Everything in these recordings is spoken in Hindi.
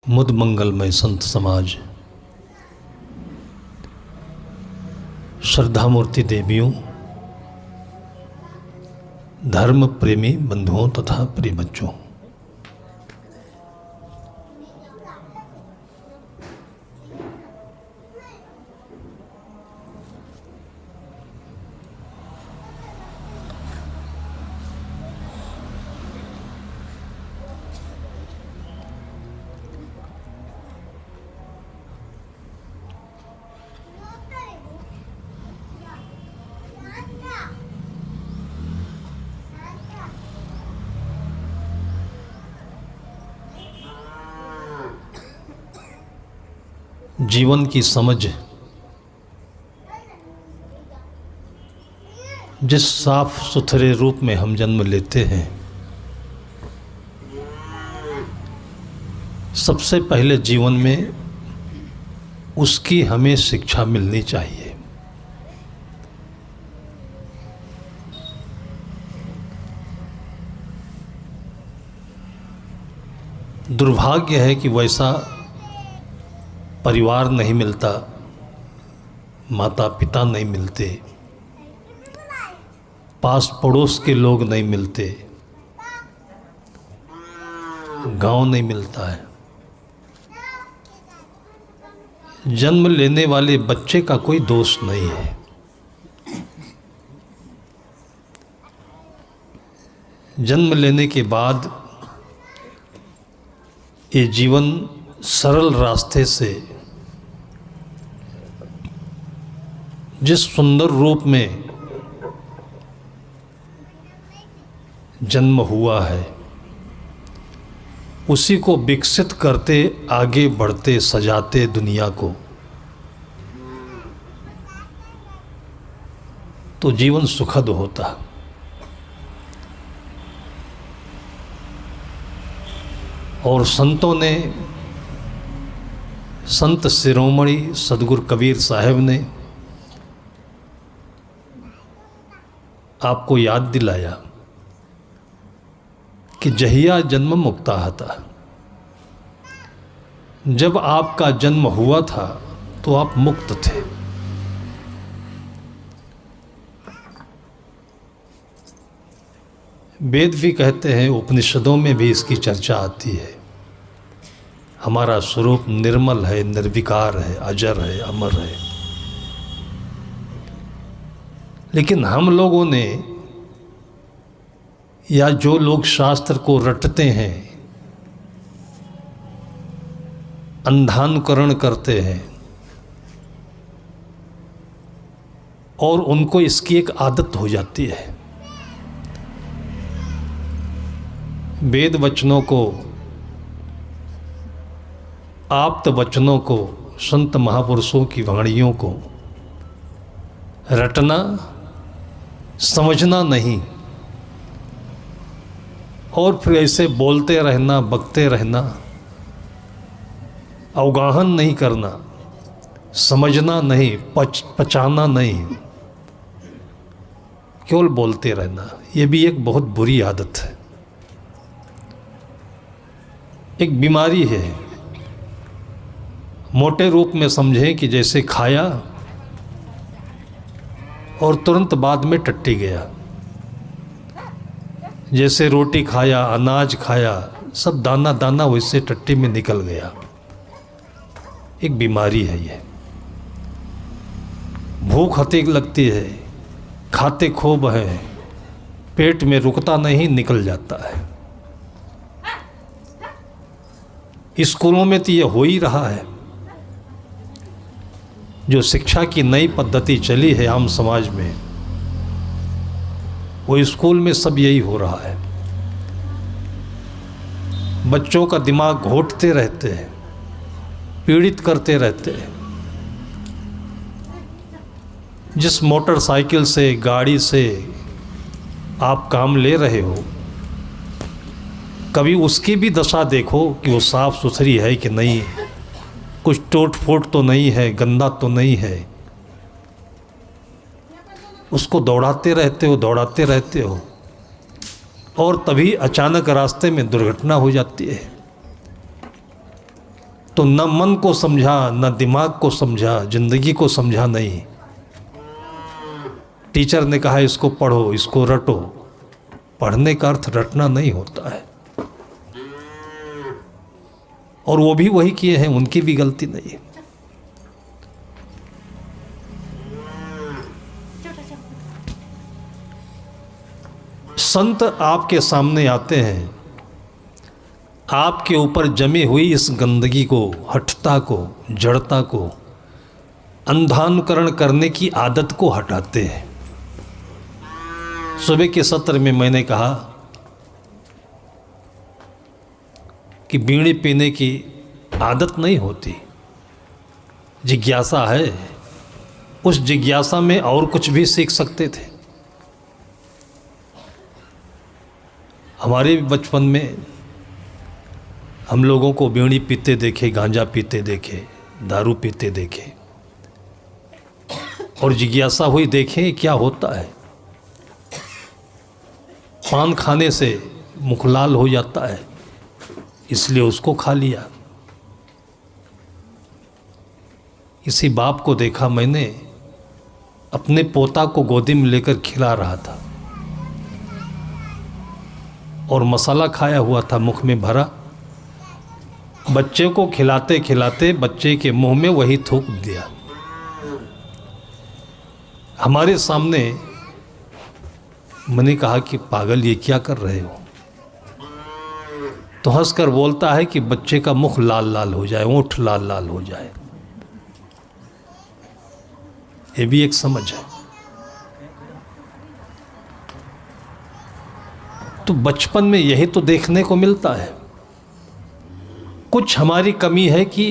मुद मंगलमय संत समाज, श्रद्धा मूर्ति देवियों, धर्म प्रेमी बंधुओं तथा प्रिय बच्चों, जीवन की समझ जिस साफ सुथरे रूप में हम जन्म लेते हैं, सबसे पहले जीवन में उसकी हमें शिक्षा मिलनी चाहिए। दुर्भाग्य है कि वैसा परिवार नहीं मिलता, माता पिता नहीं मिलते, पास पड़ोस के लोग नहीं मिलते, गांव नहीं मिलता है। जन्म लेने वाले बच्चे का कोई दोष नहीं है। जन्म लेने के बाद ये जीवन सरल रास्ते से जिस सुंदर रूप में जन्म हुआ है, उसी को विकसित करते, आगे बढ़ते, सजाते दुनिया को, तो जीवन सुखद होता। और संतों ने, संत शिरोमणि सदगुरु कबीर साहब ने आपको याद दिलाया कि जहिया जन्म मुक्ता था। जब आपका जन्म हुआ था तो आप मुक्त थे। वेद भी कहते हैं, उपनिषदों में भी इसकी चर्चा आती है, हमारा स्वरूप निर्मल है, निर्विकार है, अजर है, अमर है। लेकिन हम लोगों ने, या जो लोग शास्त्र को रटते हैं, अंधानुकरण करते हैं और उनको इसकी एक आदत हो जाती है। वेद वचनों को, आप्त वचनों को, संत महापुरुषों की वाणियों को रटना, समझना नहीं और फिर ऐसे बोलते रहना, बकते रहना, अवगाहन नहीं करना, समझना नहीं, पचाना नहीं, केवल बोलते रहना, ये भी एक बहुत बुरी आदत है, एक बीमारी है। मोटे रूप में समझें कि जैसे खाया और तुरंत बाद में टट्टी गया, जैसे रोटी खाया, अनाज खाया, सब दाना दाना वैसे टट्टी में निकल गया। एक बीमारी है ये। भूख अधिक लगती है, खाते खूब है, पेट में रुकता नहीं, निकल जाता है। स्कूलों में तो ये हो ही रहा है। जो शिक्षा की नई पद्धति चली है आम समाज में, वो स्कूल में सब यही हो रहा है। बच्चों का दिमाग घोटते रहते हैं, पीड़ित करते रहते हैं। जिस मोटरसाइकिल से, गाड़ी से आप काम ले रहे हो, कभी उसकी भी दशा देखो कि वो साफ सुथरी है कि नहीं, कुछ टूट फूट तो नहीं है, गंदा तो नहीं है। उसको दौड़ाते रहते हो, दौड़ाते रहते हो, और तभी अचानक रास्ते में दुर्घटना हो जाती है। तो न मन को समझा, न दिमाग को समझा, जिंदगी को समझा नहीं। टीचर ने कहा इसको पढ़ो, इसको रटो। पढ़ने का अर्थ रटना नहीं होता है। और वो भी वही किए हैं, उनकी भी गलती नहीं है। संत आपके सामने आते हैं, आपके ऊपर जमी हुई इस गंदगी को, हठता को, जड़ता को, अंधानुकरण करने की आदत को हटाते हैं। सुबह के सत्र में मैंने कहा कि बीड़ी पीने की आदत नहीं होती, जिज्ञासा है। उस जिज्ञासा में और कुछ भी सीख सकते थे। हमारे बचपन में हम लोगों को बीड़ी पीते देखे, गांजा पीते देखे, दारू पीते देखे, और जिज्ञासा हुई देखें क्या होता है। पान खाने से मुख लाल हो जाता है, इसलिए उसको खा लिया। किसी बाप को देखा मैंने, अपने पोता को गोदी में लेकर खिला रहा था और मसाला खाया हुआ था, मुख में भरा। बच्चे को खिलाते खिलाते बच्चे के मुंह में वही थूक दिया। हमारे सामने मैंने कहा कि पागल ये क्या कर रहे हो? तो हंसकर बोलता है कि बच्चे का मुख लाल लाल हो जाए, ओंठ लाल लाल हो जाए। ये भी एक समझ है। तो बचपन में यही तो देखने को मिलता है। कुछ हमारी कमी है कि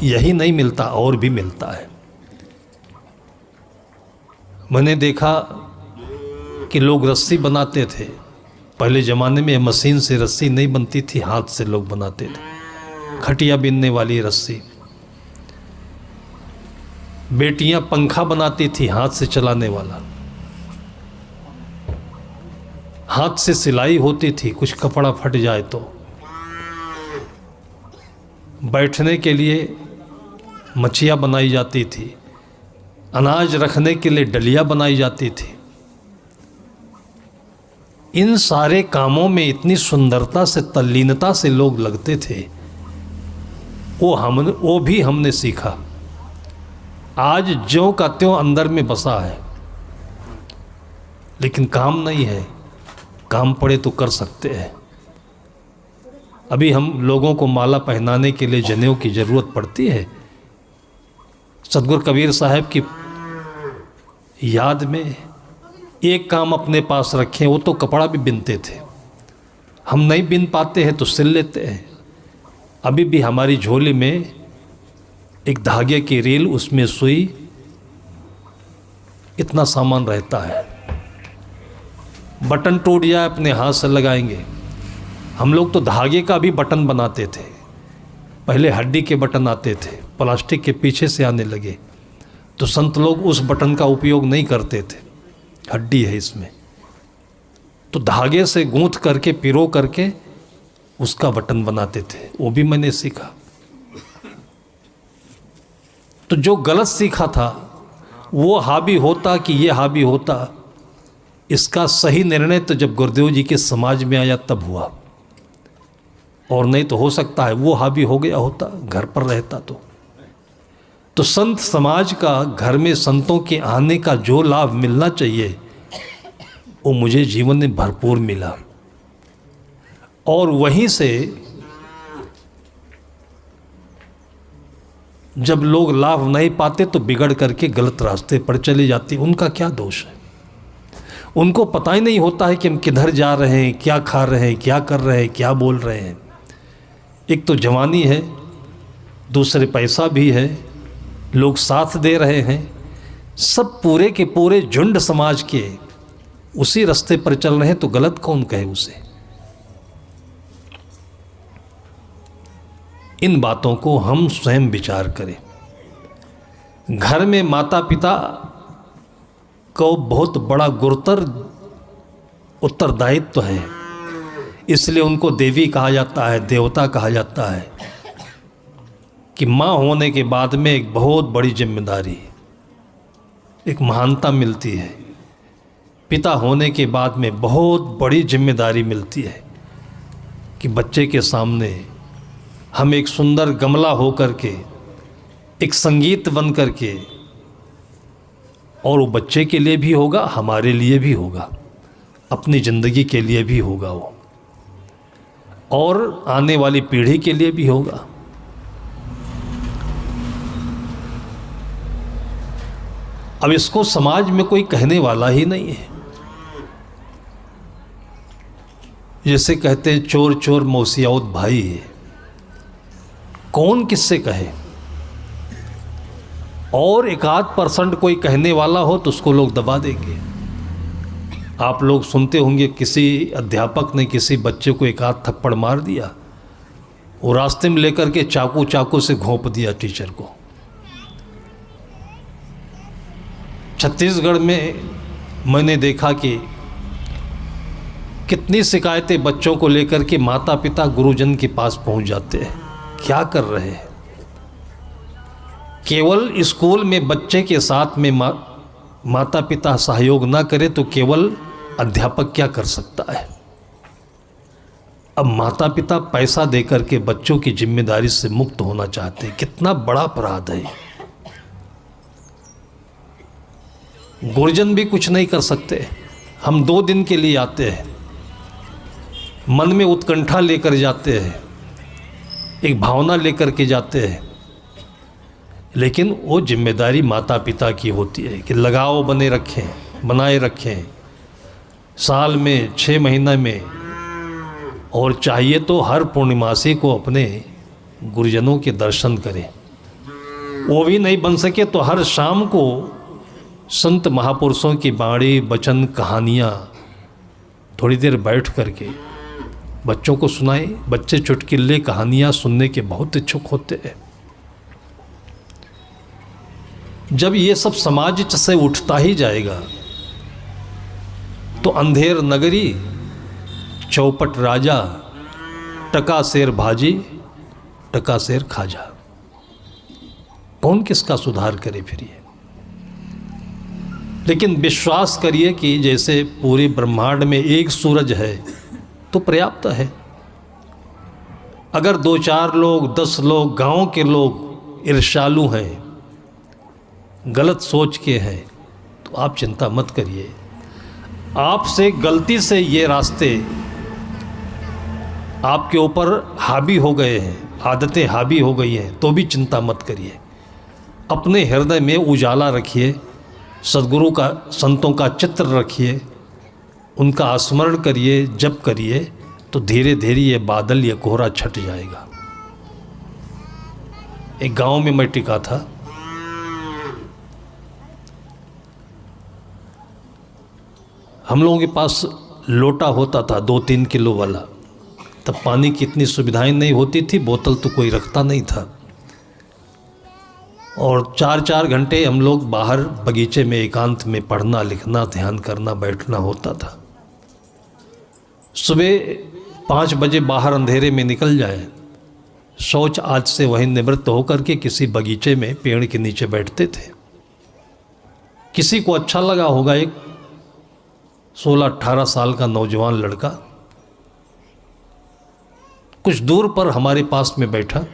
यही नहीं मिलता, और भी मिलता है। मैंने देखा कि लोग रस्सी बनाते थे। पहले ज़माने में मशीन से रस्सी नहीं बनती थी, हाथ से लोग बनाते थे। खटिया बीनने वाली रस्सी। बेटियां पंखा बनाती थी, हाथ से चलाने वाला। हाथ से सिलाई होती थी, कुछ कपड़ा फट जाए तो। बैठने के लिए मचिया बनाई जाती थी, अनाज रखने के लिए डलिया बनाई जाती थी। इन सारे कामों में इतनी सुंदरता से, तल्लीनता से लोग लगते थे। वो भी हमने सीखा। आज ज्यों का त्यों अंदर में बसा है, लेकिन काम नहीं है। काम पड़े तो कर सकते हैं। अभी हम लोगों को माला पहनाने के लिए जनेऊ की ज़रूरत पड़ती है। सतगुरु कबीर साहब की याद में एक काम अपने पास रखें, वो तो कपड़ा भी बिनते थे। हम नहीं बिन पाते हैं तो सिल लेते हैं। अभी भी हमारी झोली में एक धागे की रील, उसमें सुई, इतना सामान रहता है। बटन टूट जाए अपने हाथ से लगाएंगे। हम लोग तो धागे का भी बटन बनाते थे। पहले हड्डी के बटन आते थे, प्लास्टिक के पीछे से आने लगे, तो संत लोग उस बटन का उपयोग नहीं करते थे। हड्डी है इसमें, तो धागे से गूंथ करके, पिरो करके उसका बटन बनाते थे। वो भी मैंने सीखा। तो जो गलत सीखा था वो हावी होता कि ये हावी होता, इसका सही निर्णय तो जब गुरुदेव जी के समाज में आया तब हुआ। और नहीं तो हो सकता है वो हावी हो गया होता, घर पर रहता तो संत समाज का, घर में संतों के आने का जो लाभ मिलना चाहिए वो मुझे जीवन में भरपूर मिला। और वहीं से जब लोग लाभ नहीं पाते तो बिगड़ करके गलत रास्ते पर चले जाते। उनका क्या दोष है? उनको पता ही नहीं होता है कि हम किधर जा रहे हैं, क्या खा रहे हैं, क्या कर रहे हैं, क्या बोल रहे हैं। एक तो जवानी है, दूसरे पैसा भी है, लोग साथ दे रहे हैं, सब पूरे के पूरे झुंड समाज के उसी रास्ते पर चल रहे हैं, तो गलत कौन कहे उसे? इन बातों को हम स्वयं विचार करें। घर में माता पिता को बहुत बड़ा गुरुतर उत्तरदायित्व है, इसलिए उनको देवी कहा जाता है, देवता कहा जाता है। कि माँ होने के बाद में एक बहुत बड़ी जिम्मेदारी, एक महानता मिलती है। पिता होने के बाद में बहुत बड़ी जिम्मेदारी मिलती है कि बच्चे के सामने हम एक सुंदर गमला हो कर के, एक संगीत बन कर के, और वो बच्चे के लिए भी होगा, हमारे लिए भी होगा, अपनी ज़िंदगी के लिए भी होगा वो, और आने वाली पीढ़ी के लिए भी होगा। अब इसको समाज में कोई कहने वाला ही नहीं है। जैसे कहते हैं चोर चोर मौसियाउत भाई है, कौन किससे कहे। और 1-8% कोई कहने वाला हो तो उसको लोग दबा देंगे। आप लोग सुनते होंगे किसी अध्यापक ने किसी बच्चे को 1-8 थप्पड़ मार दिया, वो रास्ते में लेकर के चाकू से घोंप दिया टीचर को। छत्तीसगढ़ में मैंने देखा कि कितनी शिकायतें बच्चों को लेकर के माता पिता गुरुजन के पास पहुंच जाते हैं। क्या कर रहे हैं? केवल स्कूल में बच्चे के साथ में माता पिता सहयोग ना करे तो केवल अध्यापक क्या कर सकता है? अब माता पिता पैसा देकर के बच्चों की जिम्मेदारी से मुक्त होना चाहते हैं। कितना बड़ा अपराध है। गुरुजन भी कुछ नहीं कर सकते। हम 2 दिन के लिए आते हैं, मन में उत्कंठा लेकर जाते हैं, एक भावना लेकर के जाते हैं, लेकिन वो जिम्मेदारी माता पिता की होती है कि लगाव बनाए रखें साल में 6 महीने में, और चाहिए तो हर पूर्णिमासी को अपने गुरुजनों के दर्शन करें। वो भी नहीं बन सके तो हर शाम को संत महापुरुषों की बाणी वचन कहानियाँ थोड़ी देर बैठ करके बच्चों को सुनाएं। बच्चे चुटकुले कहानियाँ सुनने के बहुत इच्छुक होते हैं। जब ये सब समाज से उठता ही जाएगा तो अंधेर नगरी, चौपट राजा, टका शेर भाजी, टका शेर खाजा, कौन किसका सुधार करे फिर ये? लेकिन विश्वास करिए कि जैसे पूरे ब्रह्मांड में एक सूरज है तो पर्याप्त है। अगर 2-4 लोग, 10 लोग, गांव के लोग ईर्ष्यालु हैं, गलत सोच के हैं, तो आप चिंता मत करिए। आपसे गलती से ये रास्ते आपके ऊपर हावी हो गए हैं, आदतें हावी हो गई हैं, तो भी चिंता मत करिए। अपने हृदय में उजाला रखिए, सद्गुरु का, संतों का चित्र रखिए, उनका स्मरण करिए, जप करिए, तो धीरे धीरे ये बादल, ये कोहरा छट जाएगा। एक गांव में मैं टिका था। हम लोगों के पास लोटा होता था 2-3 किलो वाला। तब पानी की इतनी सुविधाएं नहीं होती थी, बोतल तो कोई रखता नहीं था, और 4-4 घंटे हम लोग बाहर बगीचे में एकांत में पढ़ना, लिखना, ध्यान करना, बैठना होता था। सुबह 5 बजे बाहर अंधेरे में निकल जाए, शौच आज से वहीं निवृत्त होकर के किसी बगीचे में पेड़ के नीचे बैठते थे। किसी को अच्छा लगा होगा, एक 16-18 साल का नौजवान लड़का कुछ दूर पर हमारे पास में बैठा।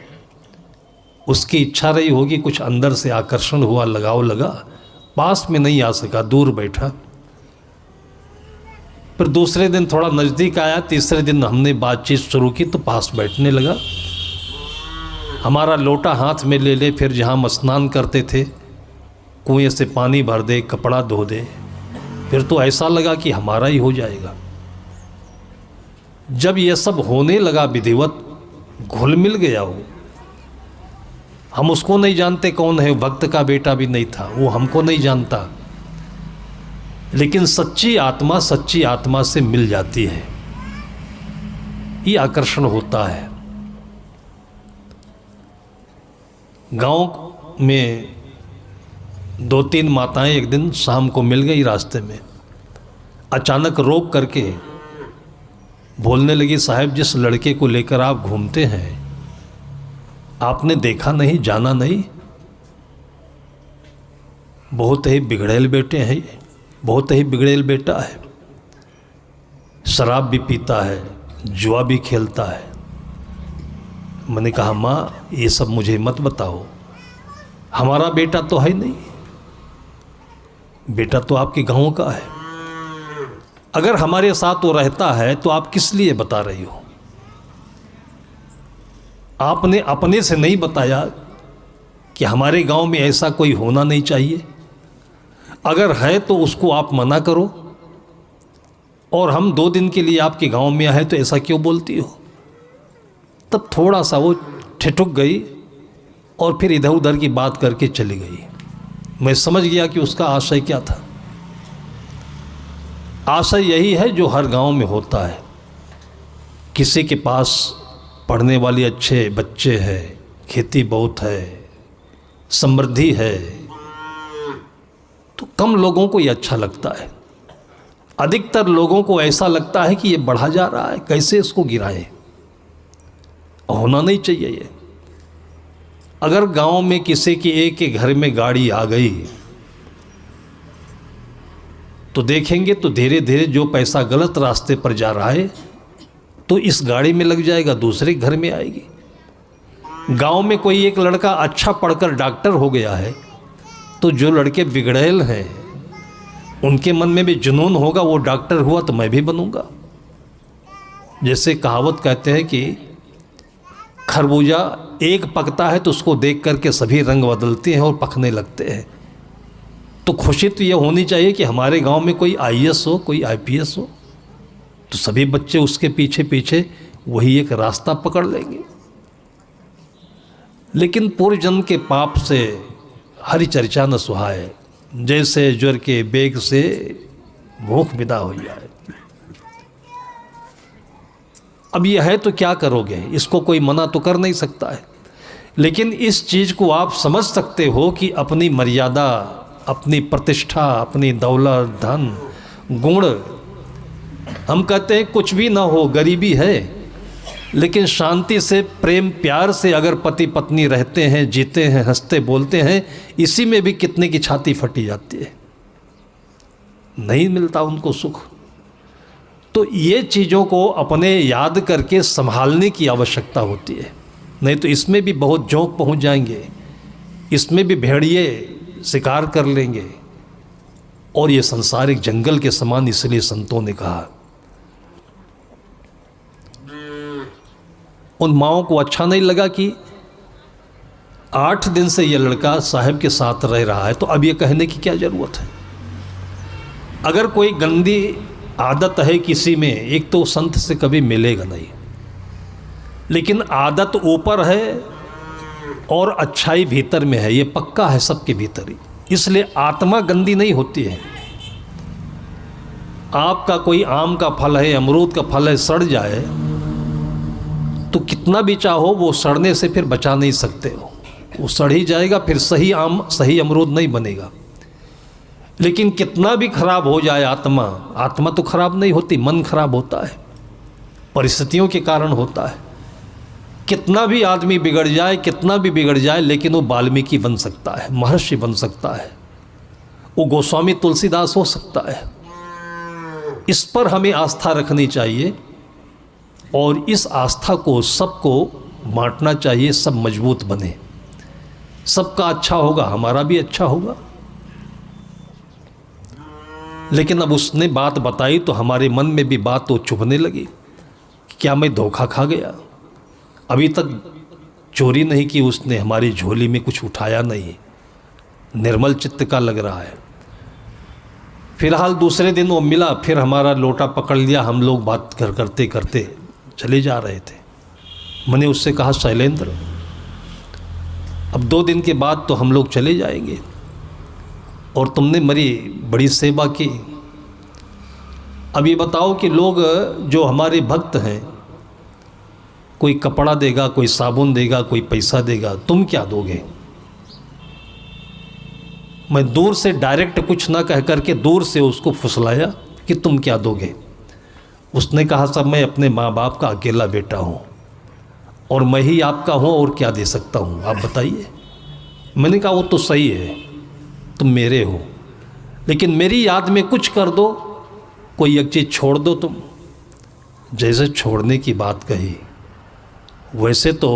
उसकी इच्छा रही होगी, कुछ अंदर से आकर्षण हुआ, लगाव लगा, पास में नहीं आ सका, दूर बैठा। फिर दूसरे दिन थोड़ा नज़दीक आया, तीसरे दिन हमने बातचीत शुरू की तो पास बैठने लगा। हमारा लोटा हाथ में ले ले, फिर जहाँ हम स्नान करते थे कुएं से पानी भर दे, कपड़ा धो दे, फिर तो ऐसा लगा कि हमारा ही हो जाएगा। जब ये सब होने लगा विधिवत, घुल मिल गया वो। हम उसको नहीं जानते कौन है, भक्त का बेटा भी नहीं था, वो हमको नहीं जानता, लेकिन सच्ची आत्मा से मिल जाती है, ये आकर्षण होता है। गांव में 2-3 माताएं एक दिन शाम को मिल गई रास्ते में। अचानक रोक करके बोलने लगी, साहब जिस लड़के को लेकर आप घूमते हैं आपने देखा नहीं, जाना नहीं? बहुत ही बिगड़ेल बेटे हैं ये, बहुत ही बिगड़ेल बेटा है। शराब भी पीता है, जुआ भी खेलता है। मैंने कहा माँ ये सब मुझे मत बताओ, हमारा बेटा तो है नहीं, बेटा तो आपके गांव का है। अगर हमारे साथ वो रहता है तो आप किस लिए बता रही हो? आपने अपने से नहीं बताया कि हमारे गांव में ऐसा कोई होना नहीं चाहिए? अगर है तो उसको आप मना करो, और हम 2 दिन के लिए आपके गांव में आए तो ऐसा क्यों बोलती हो? तब थोड़ा सा वो ठिठुक गई और फिर इधर उधर की बात करके चली गई। मैं समझ गया कि उसका आशय क्या था। आशय यही है जो हर गांव में होता है, किसी के पास पढ़ने वाले अच्छे बच्चे हैं, खेती बहुत है, समृद्धि है, तो कम लोगों को ये अच्छा लगता है। अधिकतर लोगों को ऐसा लगता है कि ये बढ़ा जा रहा है, कैसे इसको गिराएं। होना नहीं चाहिए ये। अगर गांव में किसी की एक के घर में गाड़ी आ गई तो देखेंगे तो धीरे धीरे जो पैसा गलत रास्ते पर जा रहा है तो इस गाड़ी में लग जाएगा, दूसरे घर में आएगी। गांव में कोई एक लड़का अच्छा पढ़कर डॉक्टर हो गया है तो जो लड़के बिगड़ैल हैं उनके मन में भी जुनून होगा, वो डॉक्टर हुआ तो मैं भी बनूंगा। जैसे कहावत कहते हैं कि खरबूजा एक पकता है तो उसको देख करके सभी रंग बदलते हैं और पकने लगते हैं। तो खुशी तो ये होनी चाहिए कि हमारे गांव में कोई आईएएस हो, कोई आईपीएस हो, तो सभी बच्चे उसके पीछे पीछे वही एक रास्ता पकड़ लेंगे। लेकिन पूर्वजन्म के पाप से हरि चर्चा न सुहाए, जैसे ज्वर के बेग से भूख विदा हो जाए। अब यह है तो क्या करोगे, इसको कोई मना तो कर नहीं सकता है। लेकिन इस चीज़ को आप समझ सकते हो कि अपनी मर्यादा, अपनी प्रतिष्ठा, अपनी दौलत, धन, गुण, हम कहते हैं कुछ भी ना हो, गरीबी है, लेकिन शांति से, प्रेम प्यार से अगर पति पत्नी रहते हैं, जीते हैं, हंसते बोलते हैं, इसी में भी कितने की छाती फटी जाती है, नहीं मिलता उनको सुख। तो ये चीज़ों को अपने याद करके संभालने की आवश्यकता होती है, नहीं तो इसमें भी बहुत जोंक पहुंच जाएंगे, इसमें भी भेड़िए शिकार कर लेंगे। और ये संसार एक जंगल के समान, इसलिए संतों ने कहा। उन माओं को अच्छा नहीं लगा कि 8 दिन से ये लड़का साहब के साथ रह रहा है, तो अब ये कहने की क्या ज़रूरत है। अगर कोई गंदी आदत है किसी में, एक तो संत से कभी मिलेगा नहीं, लेकिन आदत ऊपर है और अच्छाई भीतर में है, ये पक्का है सबके भीतर ही। इसलिए आत्मा गंदी नहीं होती है। आपका कोई आम का फल है, अमरूद का फल है, सड़ जाए तो कितना भी चाहो वो सड़ने से फिर बचा नहीं सकते हो, वो सड़ ही जाएगा, फिर सही आम, सही अमरूद नहीं बनेगा। लेकिन कितना भी खराब हो जाए आत्मा, आत्मा तो खराब नहीं होती, मन खराब होता है, परिस्थितियों के कारण होता है। कितना भी आदमी बिगड़ जाए, कितना भी बिगड़ जाए, लेकिन वो वाल्मीकि बन सकता है, महर्षि बन सकता है, वो गोस्वामी तुलसीदास हो सकता है। इस पर हमें आस्था रखनी चाहिए और इस आस्था को सबको बांटना चाहिए, सब मजबूत बने, सबका अच्छा होगा, हमारा भी अच्छा होगा। लेकिन अब उसने बात बताई तो हमारे मन में भी बात तो चुभने लगी, क्या मैं धोखा खा गया। अभी तक चोरी नहीं की उसने, हमारी झोली में कुछ उठाया नहीं, निर्मल चित्त का लग रहा है। फिलहाल दूसरे दिन वो मिला, फिर हमारा लोटा पकड़ लिया, हम लोग बात करते करते चले जा रहे थे। मैंने उससे कहा शैलेंद्र, अब 2 दिन के बाद तो हम लोग चले जाएंगे और तुमने मेरी बड़ी सेवा की। अब ये बताओ कि लोग जो हमारे भक्त हैं, कोई कपड़ा देगा, कोई साबुन देगा, कोई पैसा देगा, तुम क्या दोगे। मैं दूर से डायरेक्ट कुछ ना कह करके दूर से उसको फुसलाया कि तुम क्या दोगे। उसने कहा सब मैं अपने माँ बाप का अकेला बेटा हूँ और मैं ही आपका हूँ और क्या दे सकता हूँ, आप बताइए। मैंने कहा वो तो सही है, तुम मेरे हो, लेकिन मेरी याद में कुछ कर दो, कोई एक चीज़ छोड़ दो तुम। जैसे छोड़ने की बात कही वैसे तो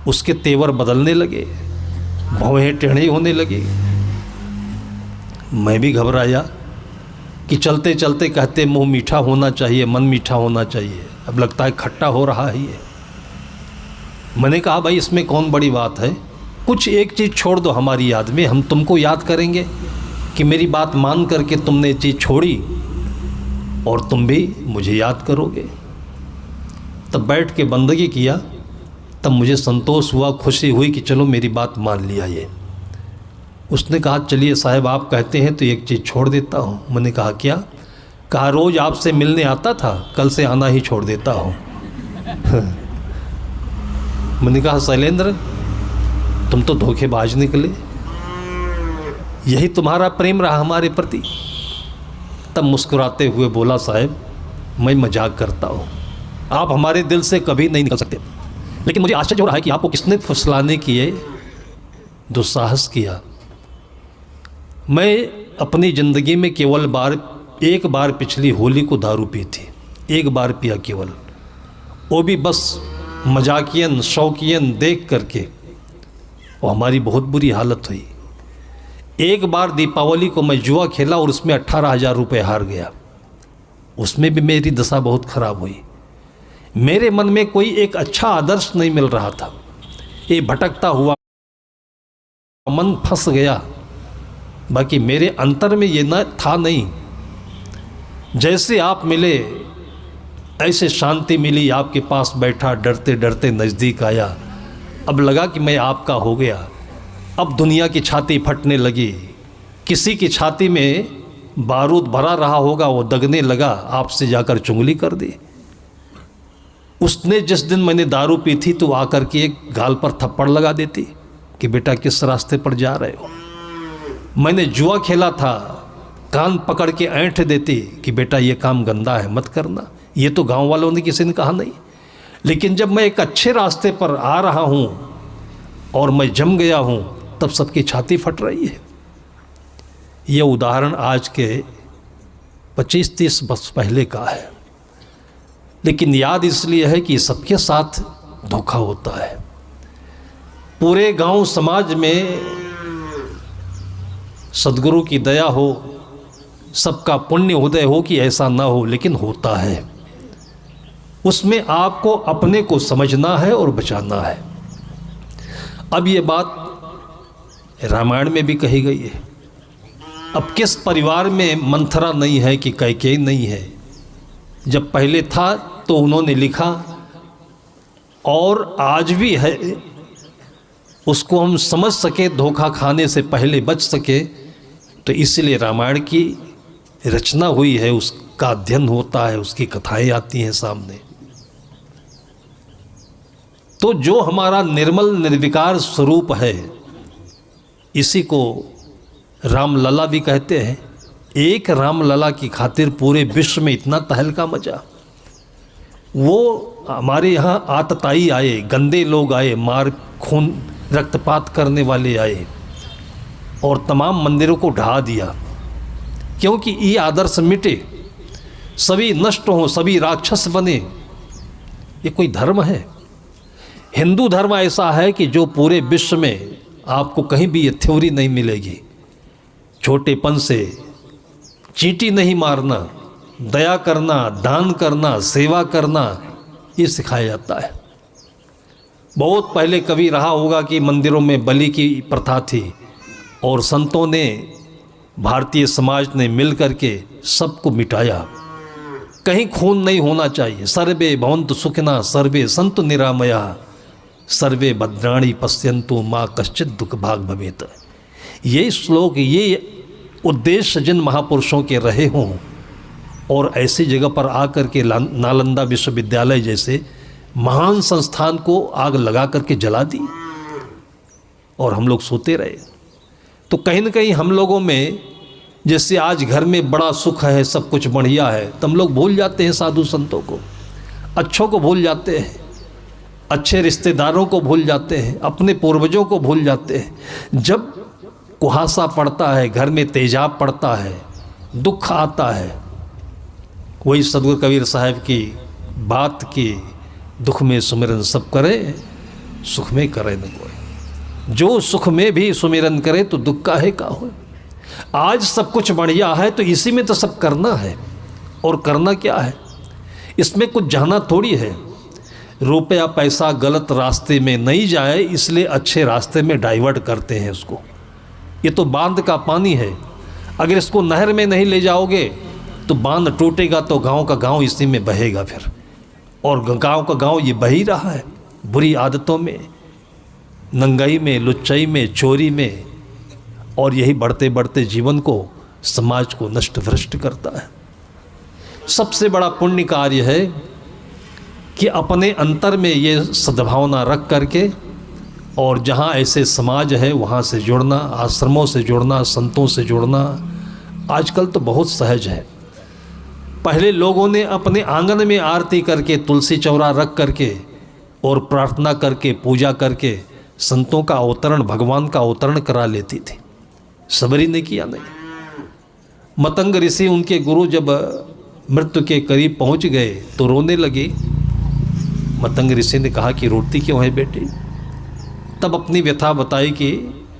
उसके तेवर बदलने लगे, भौहें टेढ़ी होने लगी। मैं भी घबराया कि चलते चलते कहते मुंह मीठा होना चाहिए, मन मीठा होना चाहिए, अब लगता है खट्टा हो रहा है ये। मैंने कहा भाई इसमें कौन बड़ी बात है, कुछ एक चीज़ छोड़ दो हमारी याद में, हम तुमको याद करेंगे कि मेरी बात मान करके तुमने चीज़ छोड़ी और तुम भी मुझे याद करोगे। तब बैठ के बंदगी किया, तब मुझे संतोष हुआ, खुशी हुई कि चलो मेरी बात मान लिया ये। उसने कहा चलिए साहब आप कहते हैं तो एक चीज़ छोड़ देता हूँ। मैंने कहा क्या? कहा रोज़ आपसे मिलने आता था, कल से आना ही छोड़ देता हूँ। मैंने कहा शैलेंद्र तुम तो धोखेबाज निकले, यही तुम्हारा प्रेम रहा हमारे प्रति। तब मुस्कुराते हुए बोला साहब मैं मजाक करता हूँ, आप हमारे दिल से कभी नहीं निकल सकते, लेकिन मुझे आश्चर्य हो रहा है कि आपको किसने फुसलाने किए, दुस्साहस किया। मैं अपनी ज़िंदगी में केवल एक बार पिछली होली को दारू पी थी, एक बार पिया केवल, वो भी बस मजाकियन शौकियन देख करके, और हमारी बहुत बुरी हालत हुई। एक बार दीपावली को मैं जुआ खेला और उसमें 18,000 रुपये हार गया, उसमें भी मेरी दशा बहुत ख़राब हुई। मेरे मन में कोई एक अच्छा आदर्श नहीं मिल रहा था, ये भटकता हुआ मन फंस गया। बाकी मेरे अंतर में ये न था नहीं। जैसे आप मिले ऐसे शांति मिली, आपके पास बैठा डरते डरते नज़दीक आया, अब लगा कि मैं आपका हो गया। अब दुनिया की छाती फटने लगी, किसी की छाती में बारूद भरा रहा होगा वो दगने लगा, आपसे जाकर चुंगली कर दी। उसने जिस दिन मैंने दारू पी थी तो आकर के एक गाल पर थप्पड़ लगा देती कि बेटा किस रास्ते पर जा रहे हो। मैंने जुआ खेला था, कान पकड़ के ऐंठ देती कि बेटा ये काम गंदा है मत करना। ये तो गांव वालों ने किसी ने कहा नहीं, लेकिन जब मैं एक अच्छे रास्ते पर आ रहा हूँ और मैं जम गया हूँ तब सबकी छाती फट रही है। ये उदाहरण आज के 25-30 वर्ष पहले का है, लेकिन याद इसलिए है कि सबके साथ धोखा होता है। पूरे गांव समाज में सद्गुरु की दया हो, सबका पुण्य उदय हो कि ऐसा ना हो, लेकिन होता है। उसमें आपको अपने को समझना है और बचाना है। अब ये बात रामायण में भी कही गई है। अब किस परिवार में मंथरा नहीं है कि कैकेयी नहीं है। जब पहले था तो उन्होंने लिखा और आज भी है, उसको हम समझ सके, धोखा खाने से पहले बच सके, तो इसलिए रामायण की रचना हुई है, उसका अध्ययन होता है, उसकी कथाएं आती हैं सामने। तो जो हमारा निर्मल निर्विकार स्वरूप है, इसी को रामलला भी कहते हैं। एक रामलला की खातिर पूरे विश्व में इतना तहलका मचा। वो हमारे यहाँ आतताई आए, गंदे लोग आए, मार खून रक्तपात करने वाले आए और तमाम मंदिरों को ढा दिया, क्योंकि ये आदर्श मिटे, सभी नष्ट हों, सभी राक्षस बने। ये कोई धर्म है? हिंदू धर्म ऐसा है कि जो पूरे विश्व में आपको कहीं भी ये थ्योरी नहीं मिलेगी। छोटेपन से चींटी नहीं मारना, दया करना, दान करना, सेवा करना, ये सिखाया जाता है। बहुत पहले कभी रहा होगा कि मंदिरों में बलि की प्रथा थी और संतों ने, भारतीय समाज ने मिल करके सबको मिटाया। कहीं खून नहीं होना चाहिए। सर्वे भवन्तु सुखिनः सर्वे सन्तु निरामयाः सर्वे भद्राणि पश्यन्तु मा कश्चित् दुःख भाग् भवेत्। ये श्लोक, ये उद्देश्य जिन महापुरुषों के रहे हों और ऐसी जगह पर आकर के नालंदा विश्वविद्यालय जैसे महान संस्थान को आग लगा करके जला दी और हम लोग सोते रहे, तो कहीं न कहीं हम लोगों में, जैसे आज घर में बड़ा सुख है, सब कुछ बढ़िया है, तो हम लोग भूल जाते हैं साधु संतों को, अच्छों को भूल जाते हैं। अच्छे रिश्तेदारों को भूल जाते हैं, अपने पूर्वजों को भूल जाते हैं। जब कुहासा पड़ता है, घर में तेजाब पड़ता है, दुख आता है, वही सदगुरु कबीर साहब की बात की, दुख में सुमिरन सब करे, सुख में करे न कोई। जो सुख में भी सुमिरन करे तो दुख काहे का हो। आज सब कुछ बढ़िया है तो इसी में तो सब करना है। और करना क्या है, इसमें कुछ जाना थोड़ी है। रुपया पैसा गलत रास्ते में नहीं जाए इसलिए अच्छे रास्ते में डाइवर्ट करते हैं उसको। ये तो बांध का पानी है, अगर इसको नहर में नहीं ले जाओगे तो बांध टूटेगा तो गांव का गांव इसी में बहेगा फिर। और गांव का गांव ये बह ही रहा है, बुरी आदतों में, नंगाई में, लुच्चाई में, चोरी में। और यही बढ़ते बढ़ते जीवन को, समाज को नष्ट भ्रष्ट करता है। सबसे बड़ा पुण्य कार्य है कि अपने अंतर में ये सद्भावना रख करके, और जहाँ ऐसे समाज है वहाँ से जुड़ना, आश्रमों से जुड़ना, संतों से जुड़ना आजकल तो बहुत सहज है। पहले लोगों ने अपने आंगन में आरती करके, तुलसी चौरा रख करके और प्रार्थना करके, पूजा करके संतों का अवतरण, भगवान का अवतरण करा लेती थी। सबरी ने किया नहीं। मतंग ऋषि, उनके गुरु, जब मृत्यु के करीब पहुंच गए तो रोने लगे। मतंग ऋषि ने कहा कि रोती क्यों है बेटी। तब अपनी व्यथा बताई कि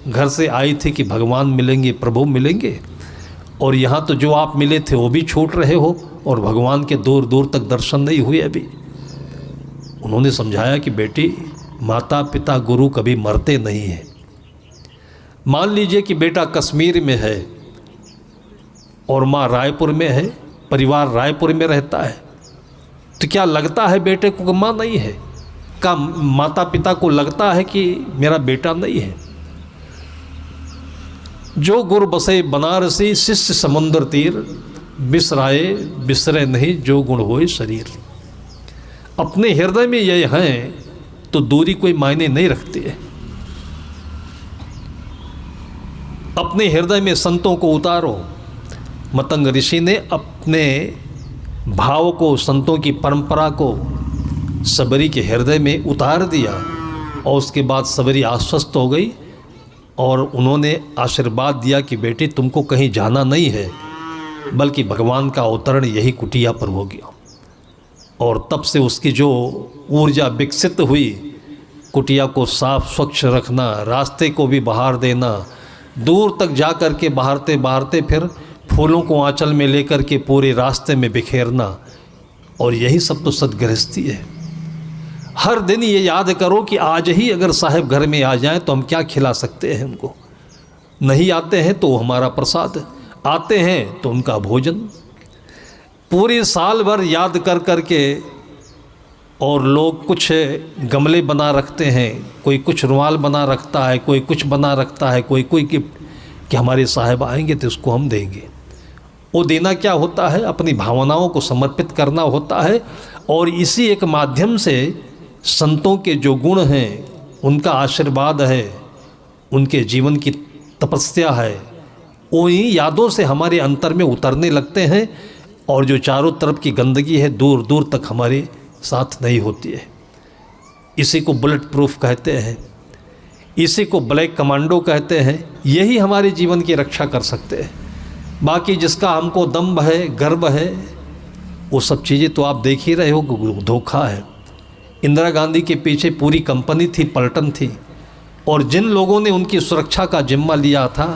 घर से आई थी कि भगवान मिलेंगे, प्रभु मिलेंगे, और यहाँ तो जो आप मिले थे वो भी छूट रहे हो और भगवान के दूर दूर तक दर्शन नहीं हुए अभी। उन्होंने समझाया कि बेटी, माता पिता गुरु कभी मरते नहीं हैं। मान लीजिए कि बेटा कश्मीर में है और माँ रायपुर में है, परिवार रायपुर में रहता है, तो क्या लगता है बेटे को माँ नहीं है? क्या माता पिता को लगता है कि मेरा बेटा नहीं है? जो गुर बसे बनारसी, शिष्य समुंदर तीर, बिसराए बिसरे नहीं जो गुण होए शरीर। अपने हृदय में ये हैं तो दूरी कोई मायने नहीं रखती है। अपने हृदय में संतों को उतारो। मतंग ऋषि ने अपने भाव को, संतों की परंपरा को सबरी के हृदय में उतार दिया और उसके बाद सबरी आश्वस्त हो गई और उन्होंने आशीर्वाद दिया कि बेटी तुमको कहीं जाना नहीं है, बल्कि भगवान का अवतरण यही कुटिया पर हो गया। और तब से उसकी जो ऊर्जा विकसित हुई, कुटिया को साफ स्वच्छ रखना, रास्ते को भी बहार देना, दूर तक जा कर के बहारते बहारते फिर फूलों को आंचल में लेकर के पूरे रास्ते में बिखेरना। और यही सब तो सदगृहस्थी है। हर दिन ये याद करो कि आज ही अगर साहब घर में आ जाएं तो हम क्या खिला सकते हैं उनको। नहीं आते हैं तो हमारा प्रसाद, आते हैं तो उनका भोजन। पूरे साल भर याद कर कर के, और लोग कुछ गमले बना रखते हैं, कोई कुछ रुमाल बना रखता है, कोई कुछ बना रखता है, कोई गिफ्ट कि हमारे साहब आएंगे तो इसको हम देंगे। वो देना क्या होता है? अपनी भावनाओं को समर्पित करना होता है। और इसी एक माध्यम से संतों के जो गुण हैं, उनका आशीर्वाद है, उनके जीवन की तपस्या है, उन्हीं यादों से हमारे अंतर में उतरने लगते हैं। और जो चारों तरफ की गंदगी है दूर दूर तक हमारे साथ नहीं होती है। इसी को बुलेट प्रूफ कहते हैं, इसी को ब्लैक कमांडो कहते हैं। यही हमारे जीवन की रक्षा कर सकते हैं। बाकी जिसका हमको दम्भ है, गर्व है, वो सब चीज़ें तो आप देख ही रहे हो, धोखा है। इंदिरा गांधी के पीछे पूरी कंपनी थी, पलटन थी, और जिन लोगों ने उनकी सुरक्षा का जिम्मा लिया था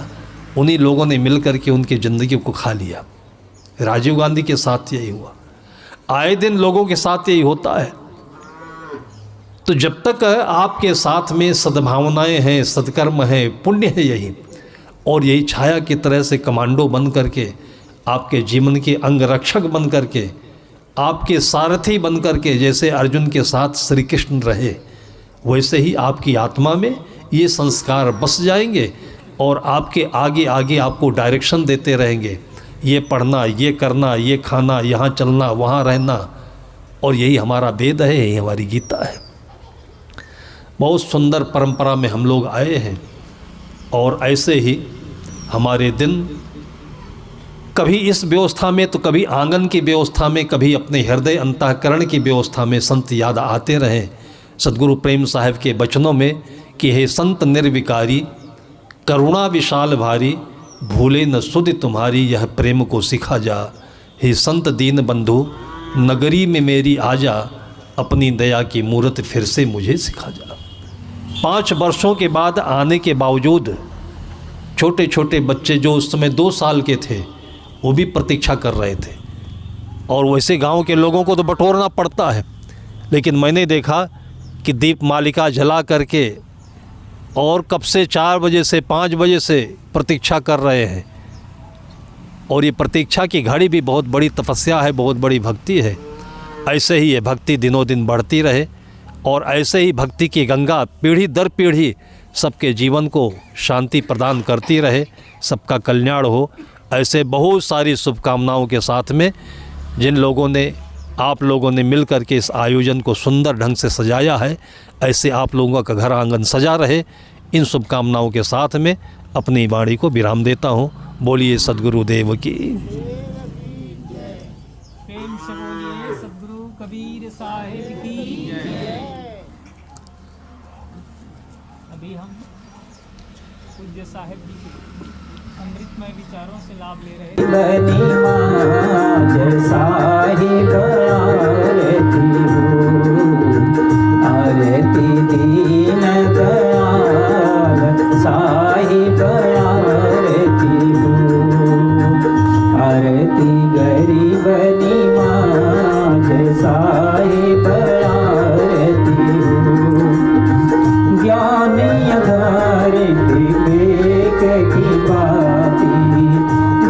उन्हीं लोगों ने मिल कर के उनकी ज़िंदगी को खा लिया। राजीव गांधी के साथ यही हुआ, आए दिन लोगों के साथ यही होता है। तो जब तक आपके साथ में सद्भावनाएं हैं, सत्कर्म है, पुण्य है, यही और यही छाया की तरह से कमांडो बन करके, आपके जीवन के अंग रक्षक बन करके, आपके सारथी बन करके, जैसे अर्जुन के साथ श्री कृष्ण रहे, वैसे ही आपकी आत्मा में ये संस्कार बस जाएंगे और आपके आगे आगे आपको डायरेक्शन देते रहेंगे। ये पढ़ना, ये करना, ये खाना, यहाँ चलना, वहाँ रहना। और यही हमारा वेद है, यही हमारी गीता है। बहुत सुंदर परंपरा में हम लोग आए हैं। और ऐसे ही हमारे दिन कभी इस व्यवस्था में तो कभी आंगन की व्यवस्था में, कभी अपने हृदय अंतःकरण की व्यवस्था में संत याद आते रहें, सदगुरु प्रेम साहिब के वचनों में कि हे संत निर्विकारी, करुणा विशाल भारी, भूले न सुधि तुम्हारी, यह प्रेम को सिखा जा। हे संत दीन बंधु, नगरी में मेरी आजा, अपनी दया की मूरत फिर से मुझे सिखा जा। 5 वर्षों के बाद आने के बावजूद छोटे छोटे बच्चे जो उस समय 2 साल के थे वो भी प्रतीक्षा कर रहे थे। और वैसे गांव के लोगों को तो बटोरना पड़ता है, लेकिन मैंने देखा कि दीप मालिका जला करके और कब से 4 बजे से 5 बजे से प्रतीक्षा कर रहे हैं। और ये प्रतीक्षा की घड़ी भी बहुत बड़ी तपस्या है, बहुत बड़ी भक्ति है। ऐसे ही ये भक्ति दिनों दिन बढ़ती रहे और ऐसे ही भक्ति की गंगा पीढ़ी दर पीढ़ी सबके जीवन को शांति प्रदान करती रहे, सबका कल्याण हो। ऐसे बहुत सारी शुभकामनाओं के साथ में जिन लोगों ने, आप लोगों ने मिल कर के इस आयोजन को सुंदर ढंग से सजाया है, ऐसे आप लोगों का घर आंगन सजा रहे, इन शुभकामनाओं के साथ में अपनी वाणी को विराम देता हूँ। बोलिए सद्गुरु देव की। प्रेम से बोलिए सद्गुरु कबीर साहिब की। अभी हम पूज्य साहिब जी के अमृतमय विचारों से लाभ ले रहे आरती दीन दयाल साहिब आरती आरती गरीब निमाज साहिब आरती ज्ञान आधार विवेक की बाती,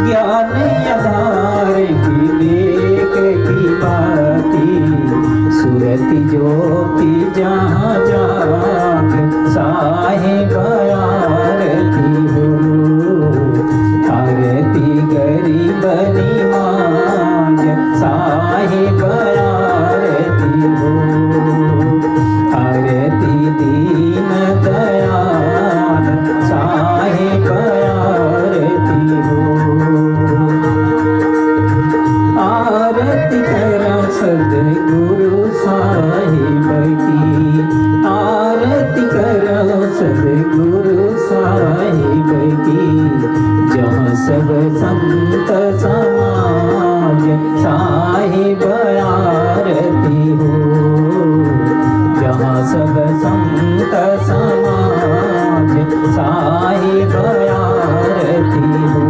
ज्ञान आधार विवेक की बाती, सूरत ज्योति जहाँ जाग साहिब आरती हो। आरती गरीब निमाज साहिब आरती हो। आरती दीन दयाल साहिब आरती हो। आरती करा सद्गुरु साहिब की, आरती करा सद्गुरु साहिब की, जहाँ सब संत समाज साहिब आरती हो। जहाँ सब संत समाज साहिब आरती हो।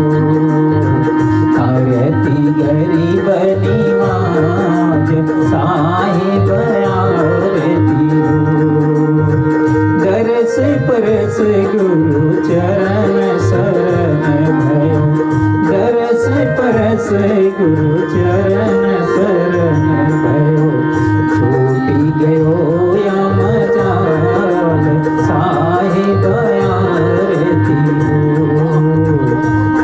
आरती गरीब निवाज साहिब आरती हो। दरस परस गुरु चरण शरण भयो, दरस परस गुरु चरण शरण भयो, छूटी गयो यम जाल साहिब आरती हो।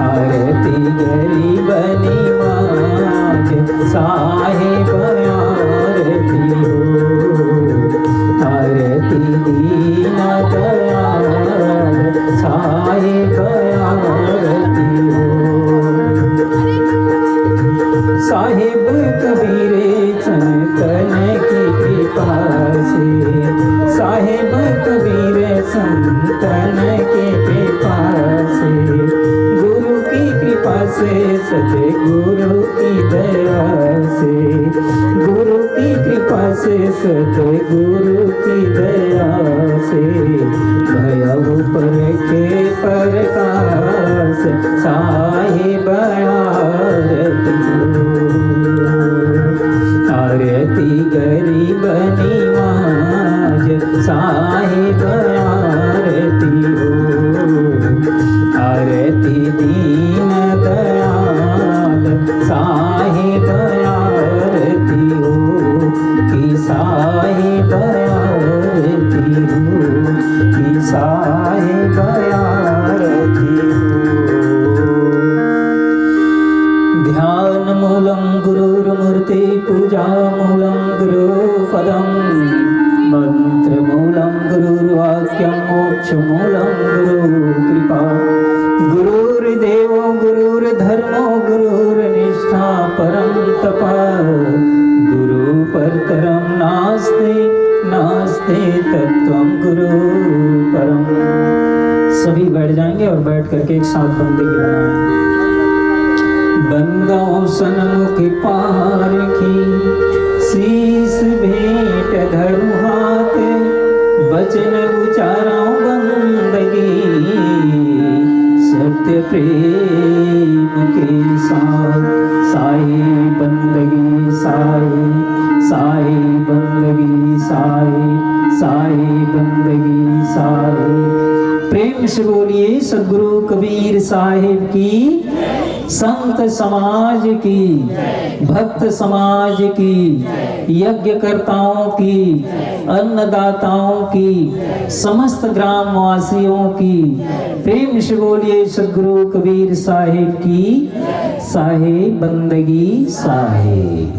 आरती गरीब निवाज साहिब आरती हो। आरती दीन दयाल साहिब आरती हो। साहिब कबीरे संतन की कृपा से, साहिब कबीरे संतन की कृपा से, गुरु की कृपा से, सतगुरु की दया से, गुरु की कृपा से, सतगुरु की दया से, भयउ पर के प्रकाश साहिब आरती हो। आरती गरीब निवाज साहिब आरती हो। आरती दीन दयाल साहिब आरती हो। कि साहिब आरती हो, कि साहिब आरती हो। ध्यान मूलम गुरुर्मूर्ति, पूजा मूलम गुरुपदम, मंत्र मूलम गुरुर्वाक्यम, मोक्ष मूलम गुरु कृपा। गुरुर्देवो गुरुर्धर्मो गुरुर्निष्ठा परम तप, गुरु परतरम नास्ति नास्ति ते तत्त्वं गुरु परम। सभी बैठ जाएंगे और बैठ करके एक साथ बंदगी बनाएंगे। बंदों सन्मुख पार की शीस भेंट धरु हाथ, वचन उचारो बंदगी सत्य प्रेम के साथ। साई बंदगी साई, साई बंदगी साई, साई बंदगी साई। प्रेम से बोलिए सद्गुरु कबीर साहिब की, संत समाज की, भक्त समाज की, यज्ञकर्ताओं की, अन्नदाताओं की, समस्त ग्रामवासियों की। प्रेम से बोलिए सद्गुरु कबीर साहिब की, साहिब बंदगी साहिब।